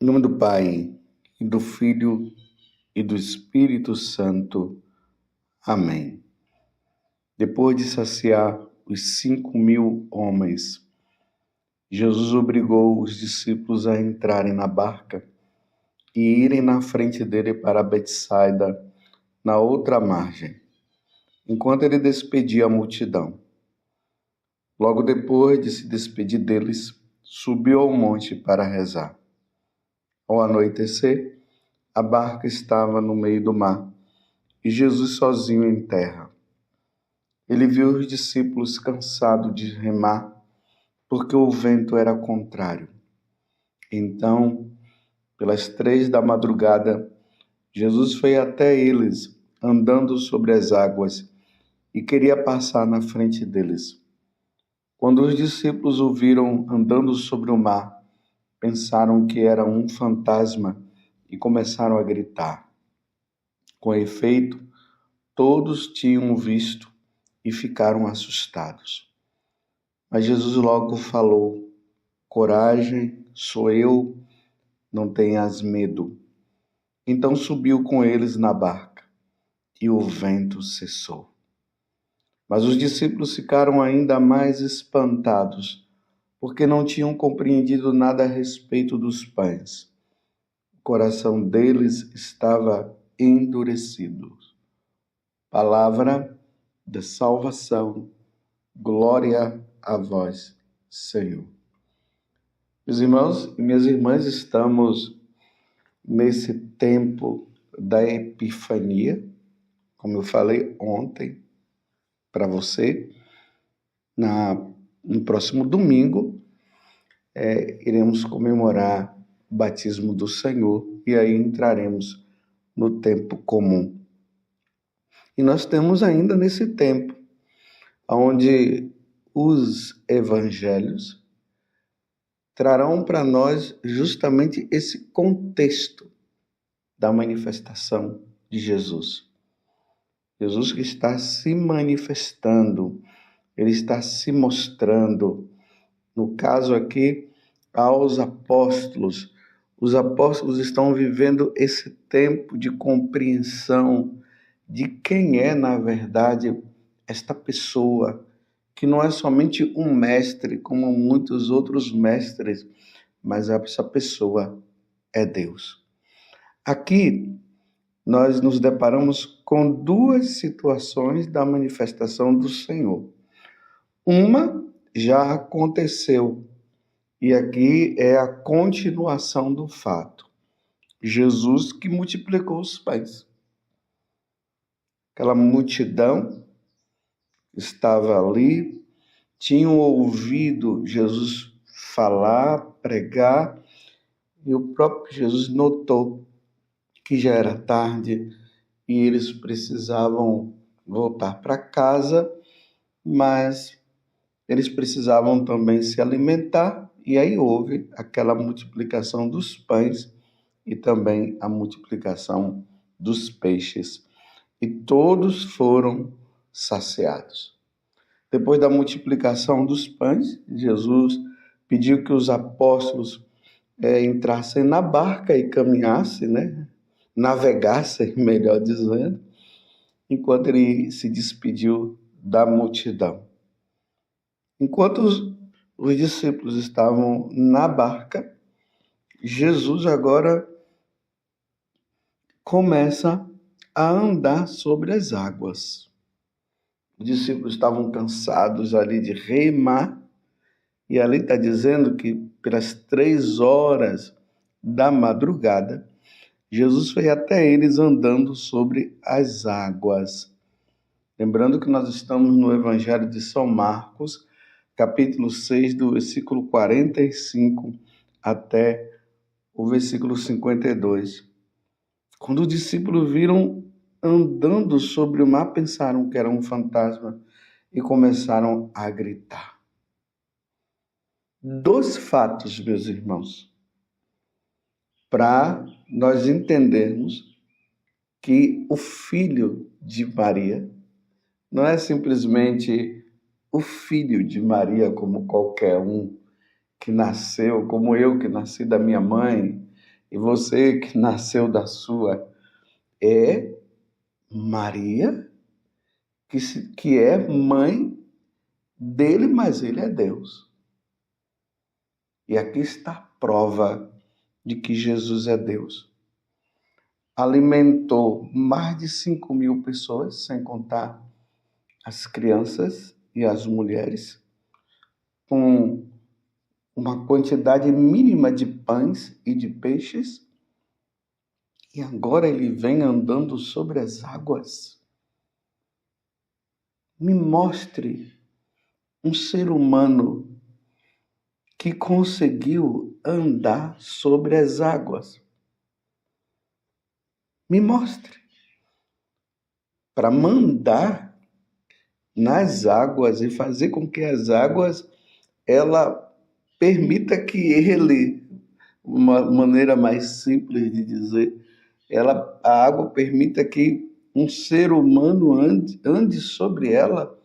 Em nome do Pai, e do Filho, e do Espírito Santo. Amém. Depois de saciar os 5.000 homens, Jesus obrigou os discípulos a entrarem na barca e irem na frente dele para Betsaida, na outra margem, enquanto ele despedia a multidão. Logo depois de se despedir deles, subiu ao monte para rezar. Ao anoitecer, a barca estava no meio do mar e Jesus sozinho em terra. Ele viu os discípulos cansados de remar, porque o vento era contrário. Então, pelas 3 da madrugada, Jesus foi até eles, andando sobre as águas, e queria passar na frente deles. Quando os discípulos o viram andando sobre o mar, pensaram que era um fantasma e começaram a gritar. Com efeito, todos tinham visto e ficaram assustados. Mas Jesus logo falou: coragem, sou eu, não tenhas medo. Então subiu com eles na barca e o vento cessou. Mas os discípulos ficaram ainda mais espantados, porque não tinham compreendido nada a respeito dos pães. O coração deles estava endurecido. Palavra da salvação. Glória a vós, Senhor. Meus irmãos e minhas irmãs, estamos nesse tempo da Epifania, como eu falei ontem para você. No próximo domingo, iremos comemorar o batismo do Senhor e aí entraremos no tempo comum. E nós temos ainda nesse tempo, onde os evangelhos trarão para nós justamente esse contexto da manifestação de Jesus. Jesus que está se manifestando, ele está se mostrando, no caso aqui, aos apóstolos. Os apóstolos estão vivendo esse tempo de compreensão de quem é, na verdade, esta pessoa, que não é somente um mestre, como muitos outros mestres, mas essa pessoa é Deus. Aqui, nós nos deparamos com 2 situações da manifestação do Senhor. Uma já aconteceu, e aqui é a continuação do fato. Jesus que multiplicou os pães. Aquela multidão estava ali, tinham ouvido Jesus falar, pregar, e o próprio Jesus notou que já era tarde e eles precisavam voltar para casa, mas eles precisavam também se alimentar, e aí houve aquela multiplicação dos pães e também a multiplicação dos peixes. E todos foram saciados. Depois da multiplicação dos pães, Jesus pediu que os apóstolos entrassem na barca e caminhassem, navegassem, melhor dizendo, enquanto ele se despediu da multidão. Enquanto os discípulos estavam na barca, Jesus agora começa a andar sobre as águas. Os discípulos estavam cansados ali de remar, e ali está dizendo que pelas 3 horas da madrugada, Jesus foi até eles andando sobre as águas. Lembrando que nós estamos no Evangelho de São Marcos, capítulo 6, do versículo 45 até o versículo 52. Quando os discípulos viram andando sobre o mar, pensaram que era um fantasma e começaram a gritar. 2 fatos, meus irmãos, para nós entendermos que o filho de Maria não é simplesmente o filho de Maria como qualquer um que nasceu, como eu que nasci da minha mãe, E você que nasceu da sua é Maria, que é mãe dele, mas ele é Deus. E aqui está a prova de que Jesus é Deus. Alimentou mais de 5.000 pessoas, sem contar as crianças e as mulheres, com uma quantidade mínima de pães e de peixes. E agora ele vem andando sobre as águas. Me mostre um ser humano que conseguiu andar sobre as águas. Me mostre. Para mandar nas águas e fazer com que as águas ela permita que ele, uma maneira mais simples de dizer, a água permita que um ser humano ande sobre ela,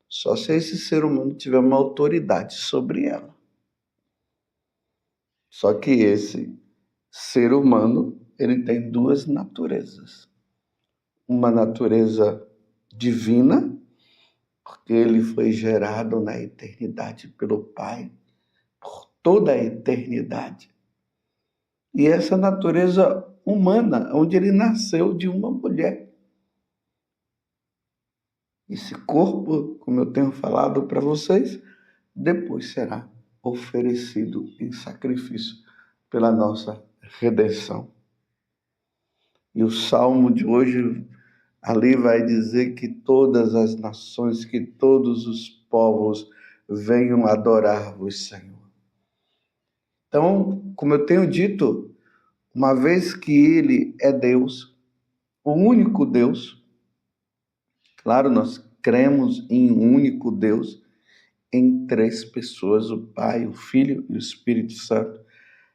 só se esse ser humano tiver uma autoridade sobre ela. Só que esse ser humano, ele tem duas naturezas. Uma natureza divina, porque ele foi gerado na eternidade pelo Pai, por toda a eternidade. E essa natureza humana, onde ele nasceu de uma mulher. Esse corpo, como eu tenho falado para vocês, depois será oferecido em sacrifício pela nossa redenção. E o salmo de hoje ali vai dizer que todas as nações, que todos os povos venham adorar-vos, Senhor. Então, como eu tenho dito, uma vez que ele é Deus, o único Deus, claro, nós cremos em um único Deus, em três pessoas, o Pai, o Filho e o Espírito Santo.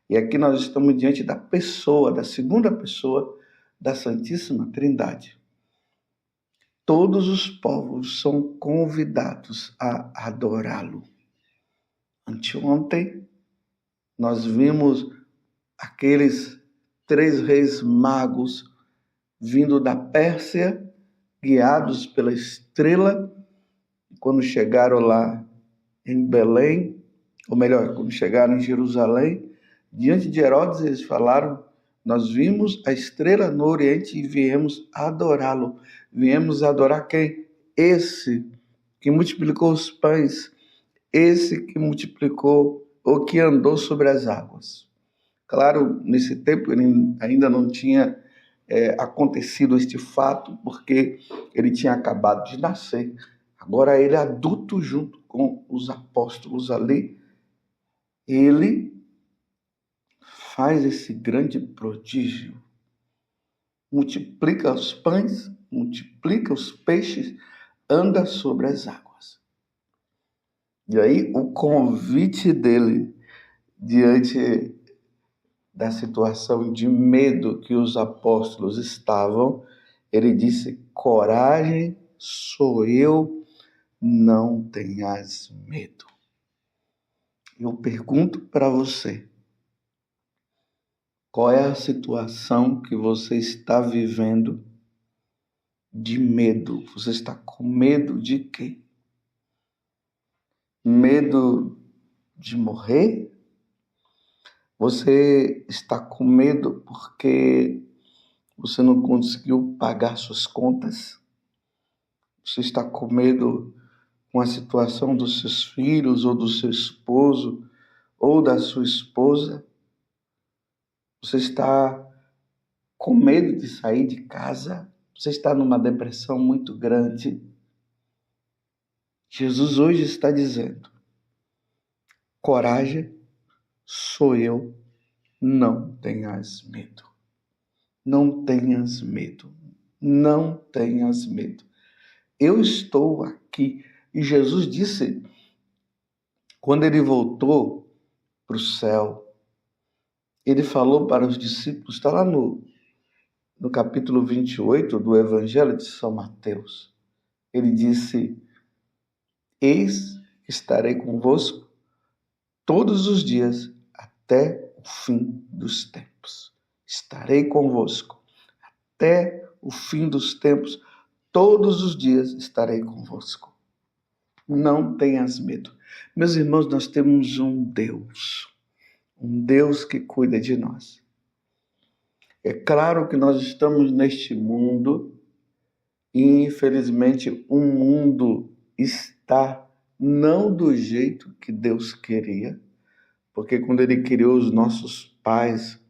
E aqui nós estamos diante da pessoa, da segunda pessoa da Santíssima Trindade. Todos os povos são convidados a adorá-lo. Anteontem, nós vimos aqueles 3 reis magos vindo da Pérsia, guiados pela estrela. Quando chegaram lá em Belém, ou melhor, quando chegaram em Jerusalém, diante de Herodes, eles falaram: nós vimos a estrela no Oriente e viemos adorá-lo. Viemos adorar quem? Esse que multiplicou os pães, esse que multiplicou ou que andou sobre as águas. Claro, nesse tempo ele ainda não tinha acontecido este fato, porque ele tinha acabado de nascer. Agora ele adulto junto com os apóstolos ali, ele faz esse grande prodígio. Multiplica os pães, multiplica os peixes, anda sobre as águas. E aí o convite dele diante da situação de medo que os apóstolos estavam, ele disse: coragem, sou eu, não tenhas medo. Eu pergunto para você, qual é a situação que você está vivendo de medo? Você está com medo de quê? Medo de morrer? Você está com medo porque você não conseguiu pagar suas contas? Você está com medo com a situação dos seus filhos ou do seu esposo ou da sua esposa? Você está com medo de sair de casa? Você está numa depressão muito grande? Jesus hoje está dizendo: coragem, sou eu, não tenhas medo. Não tenhas medo. Não tenhas medo. Eu estou aqui. E Jesus disse, quando ele voltou para o céu, ele falou para os discípulos, está lá no capítulo 28 do Evangelho de São Mateus. Ele disse: eis que estarei convosco todos os dias até o fim dos tempos. estarei convosco até o fim dos tempos, todos os dias estarei convosco. Não tenhas medo. Meus irmãos, nós temos um Deus que cuida de nós. É claro que nós estamos neste mundo e, infelizmente, o mundo está não do jeito que Deus queria, porque quando Ele criou os nossos pais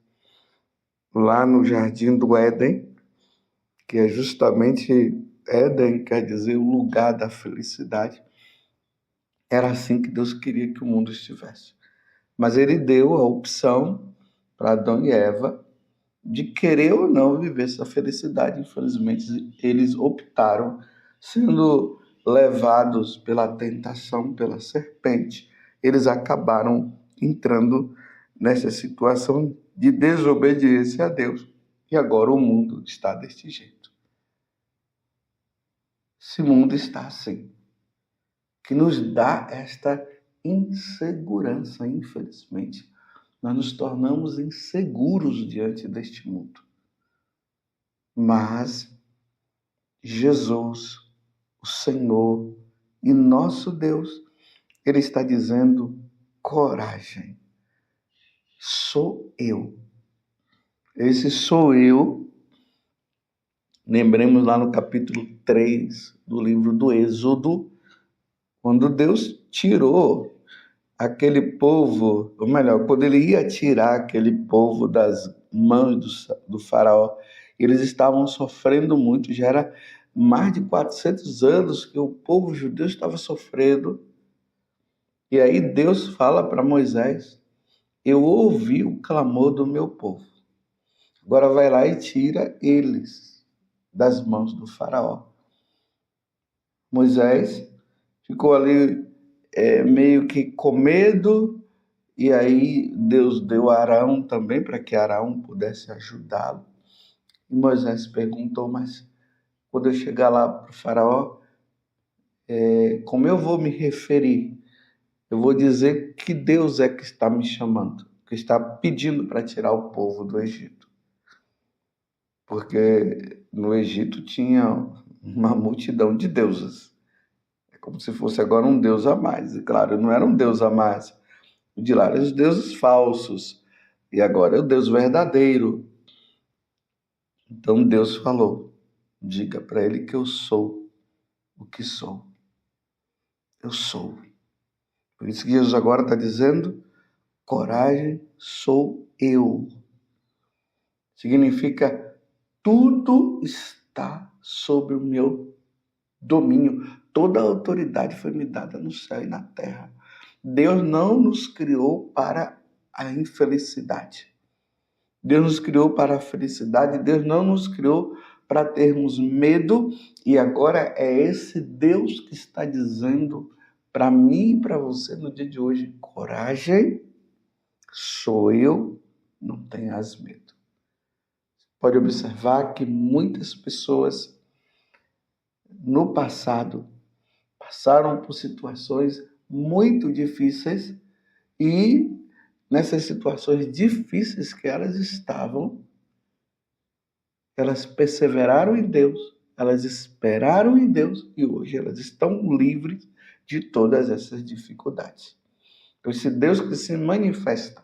lá no Jardim do Éden, que é justamente Éden, quer dizer o lugar da felicidade, era assim que Deus queria que o mundo estivesse. Mas Ele deu a opção para Adão e Eva de querer ou não viver essa felicidade. Infelizmente, eles optaram, sendo levados pela tentação, pela serpente, eles acabaram entrando nessa situação de desobediência a Deus. E agora o mundo está deste jeito. Esse mundo está assim, que nos dá esta insegurança, infelizmente. Nós nos tornamos inseguros diante deste mundo. Mas Jesus, o Senhor e nosso Deus, Ele está dizendo: coragem, sou eu. Esse sou eu, lembremos lá no capítulo 3 do livro do Êxodo, quando Deus tirou aquele povo, ou melhor, quando ele ia tirar aquele povo das mãos do faraó, eles estavam sofrendo muito, já era mais de 400 anos que o povo judeu estava sofrendo. E aí Deus fala para Moisés: eu ouvi o clamor do meu povo, agora vai lá e tira eles das mãos do faraó. Moisés ficou ali meio que com medo, e aí Deus deu a Arão também para que Arão pudesse ajudá-lo. E Moisés perguntou: mas quando eu chegar lá para o faraó, como eu vou me referir? Eu vou dizer que Deus é que está me chamando, que está pedindo para tirar o povo do Egito. Porque no Egito tinha uma multidão de deuses. É como se fosse agora um deus a mais. E claro, não era um deus a mais. O de lá eram os deuses falsos. E agora é o Deus verdadeiro. Então Deus falou: diga para ele que eu sou o que sou. Eu sou. Por isso que Jesus agora está dizendo: coragem, sou eu. Significa tudo está sob o meu domínio. Toda a autoridade foi me dada no céu e na terra. Deus não nos criou para a infelicidade. Deus nos criou para a felicidade. Deus não nos criou para termos medo. E agora é esse Deus que está dizendo para mim e para você no dia de hoje: coragem, sou eu, não tenhas medo. Pode observar que muitas pessoas no passado passaram por situações muito difíceis e nessas situações difíceis que elas estavam, elas perseveraram em Deus, elas esperaram em Deus e hoje elas estão livres de todas essas dificuldades. Então, esse Deus que se manifesta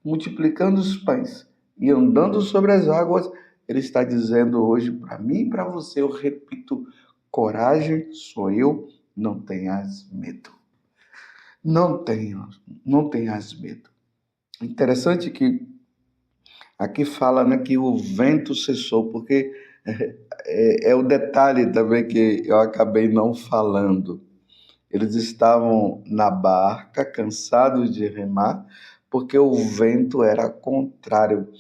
multiplicando os pães e andando sobre as águas, Ele está dizendo hoje para mim e para você, eu repito: coragem, sou eu, não tenhas medo. Não tenhas medo. Interessante que aqui fala, né, que o vento cessou, porque é o detalhe também que eu acabei não falando. Eles estavam na barca, cansados de remar, porque o vento era contrário.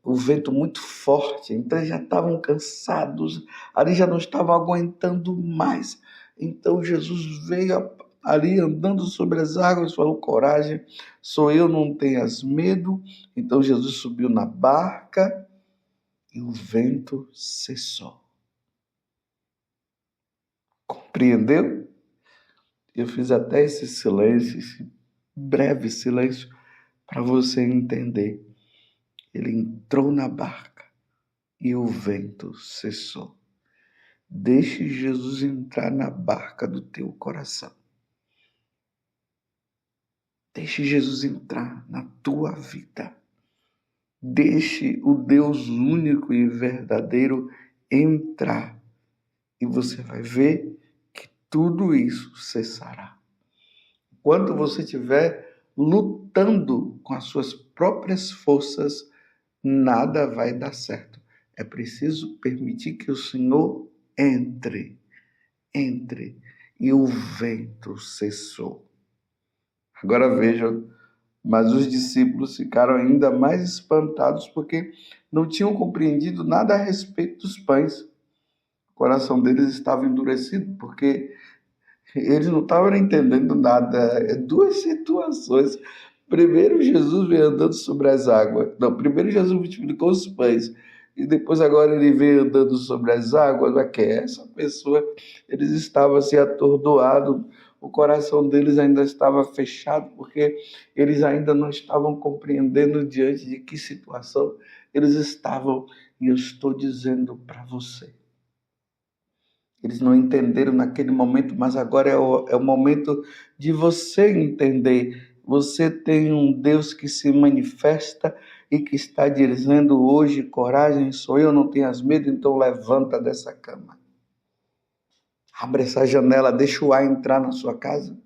O vento muito forte, então eles já estavam cansados, ali já não estavam aguentando mais. Então Jesus veio ali andando sobre as águas, falou: coragem, sou eu, não tenhas medo. Então Jesus subiu na barca e o vento cessou. Compreendeu? Eu fiz até esse silêncio, esse breve silêncio, para você entender. Ele entrou na barca e o vento cessou. Deixe Jesus entrar na barca do teu coração. Deixe Jesus entrar na tua vida. Deixe o Deus único e verdadeiro entrar. E você vai ver que tudo isso cessará. Quando você estiver lutando com as suas próprias forças, nada vai dar certo. É preciso permitir que o Senhor entre. E o vento cessou. Agora vejam, mas os discípulos ficaram ainda mais espantados porque não tinham compreendido nada a respeito dos pães. O coração deles estava endurecido porque eles não estavam entendendo nada. Duas situações. Primeiro, Jesus veio andando sobre as águas. Não, primeiro Jesus multiplicou os pães. E depois agora ele veio andando sobre as águas. Essa pessoa, eles estavam assim atordoados. O coração deles ainda estava fechado, porque eles ainda não estavam compreendendo diante de que situação eles estavam. E eu estou dizendo para você, eles não entenderam naquele momento, mas agora é o momento de você entender. Você tem um Deus que se manifesta e que está dizendo hoje: coragem, sou eu, não tenhas medo, então levanta dessa cama. Abre essa janela, deixa o ar entrar na sua casa.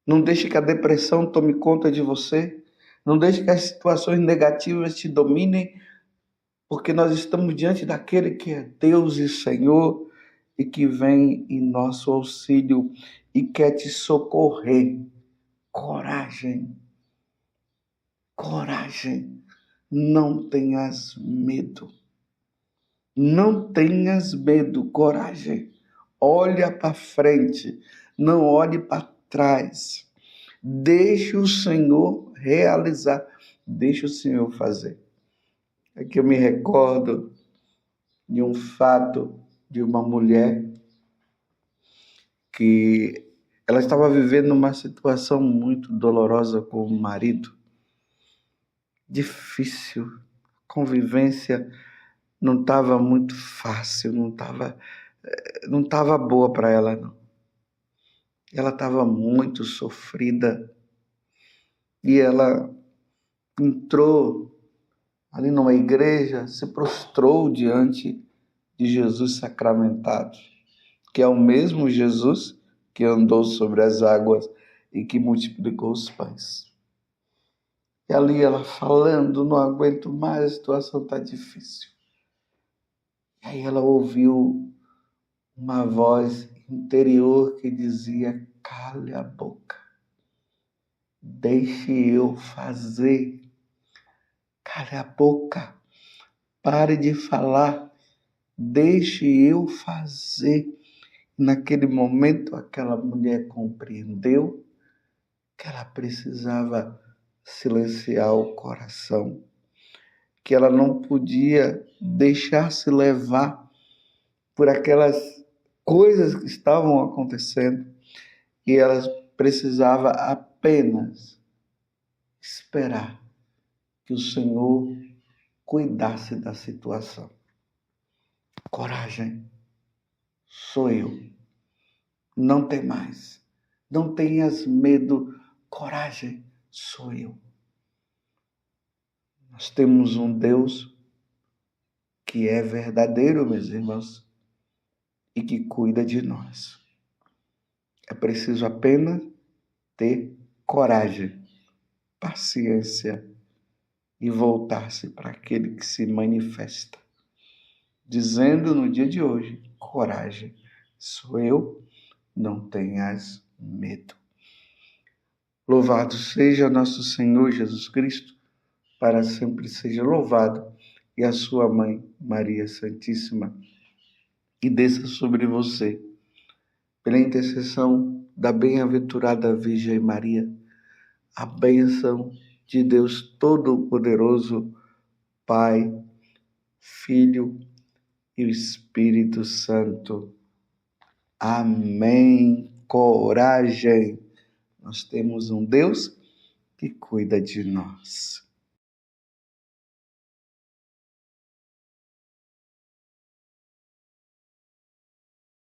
Não deixe que a depressão tome conta de você. Não deixe que as situações negativas te dominem, porque nós estamos diante daquele que é Deus e Senhor e que vem em nosso auxílio e quer te socorrer. Coragem. Não tenhas medo. Não tenhas medo, coragem. Olha para frente, não olhe para trás. Deixe o Senhor realizar, deixe o Senhor fazer. Aqui eu me recordo de um fato de uma mulher que ela estava vivendo uma situação muito dolorosa com o marido. Difícil, convivência não estava muito fácil, não estava boa para ela, não. Ela estava muito sofrida e ela entrou ali numa igreja, se prostrou diante de Jesus sacramentado, que é o mesmo Jesus que andou sobre as águas e que multiplicou os pães. E ali ela falando: não aguento mais, a situação está difícil. E aí ela ouviu uma voz interior que dizia: cale a boca, deixe eu fazer. Cale a boca, pare de falar, deixe eu fazer. Naquele momento, aquela mulher compreendeu que ela precisava silenciar o coração, que ela não podia deixar-se levar por aquelas coisas que estavam acontecendo, e ela precisava apenas esperar que o Senhor cuidasse da situação. Coragem, sou eu. Não tem mais. Não tenhas medo. Coragem, sou eu. Nós temos um Deus que é verdadeiro, meus irmãos, e que cuida de nós. É preciso apenas ter coragem, paciência e voltar-se para aquele que se manifesta, dizendo no dia de hoje: coragem, sou eu, não tenhas medo. Louvado seja nosso Senhor Jesus Cristo, para sempre seja louvado, e a sua mãe, Maria Santíssima, e desça sobre você, pela intercessão da bem-aventurada Virgem Maria, a bênção de Deus Todo-Poderoso, Pai, Filho e o Espírito Santo. Amém. Coragem. Nós temos um Deus que cuida de nós.